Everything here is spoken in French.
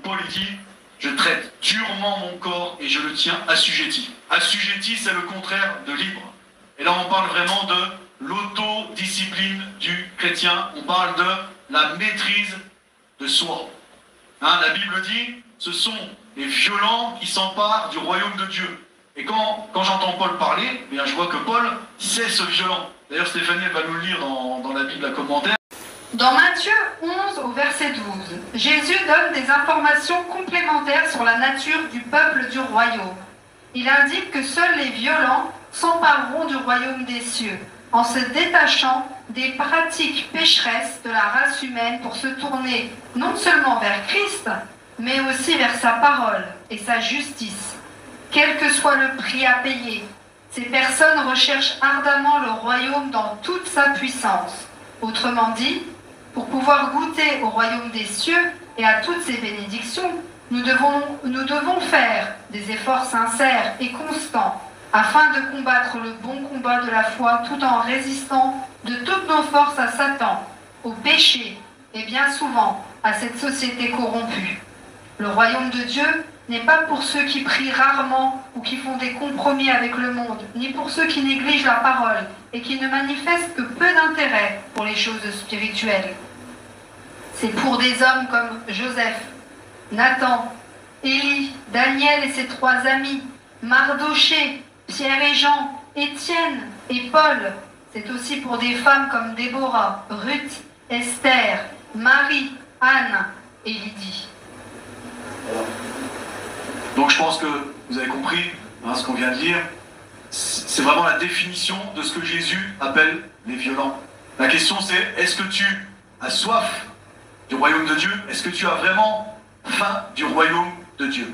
Paul dit, je traite durement mon corps et je le tiens assujetti. Assujetti, c'est le contraire de libre. Et là, on parle vraiment de l'autodiscipline du chrétien. On parle de la maîtrise de soi. La Bible dit, ce sont les violents qui s'emparent du royaume de Dieu. Et quand j'entends Paul parler, eh bien, je vois que Paul, c'est ce violent. D'ailleurs, Stéphanie, elle va nous le lire dans la Bible à commentaire. Dans Matthieu 11 au verset 12, Jésus donne des informations complémentaires sur la nature du peuple du royaume. Il indique que seuls les violents s'empareront du royaume des cieux, en se détachant des pratiques pécheresses de la race humaine pour se tourner non seulement vers Christ, mais aussi vers sa parole et sa justice. Quel que soit le prix à payer, ces personnes recherchent ardemment le royaume dans toute sa puissance. Autrement dit, pour pouvoir goûter au royaume des cieux et à toutes ses bénédictions, nous devons faire des efforts sincères et constants afin de combattre le bon combat de la foi tout en résistant de toutes nos forces à Satan, au péché et bien souvent à cette société corrompue. Le royaume de Dieu n'est pas pour ceux qui prient rarement ou qui font des compromis avec le monde, ni pour ceux qui négligent la parole et qui ne manifestent que peu d'intérêt pour les choses spirituelles. C'est pour des hommes comme Joseph, Nathan, Élie, Daniel et ses 3 amis, Mardoché, Pierre et Jean, Étienne et Paul. C'est aussi pour des femmes comme Déborah, Ruth, Esther, Marie, Anne et Lydie. Donc je pense que vous avez compris ce qu'on vient de lire. C'est vraiment la définition de ce que Jésus appelle les violents. La question c'est, est-ce que tu as soif du royaume de Dieu? Est-ce que tu as vraiment faim du royaume de Dieu?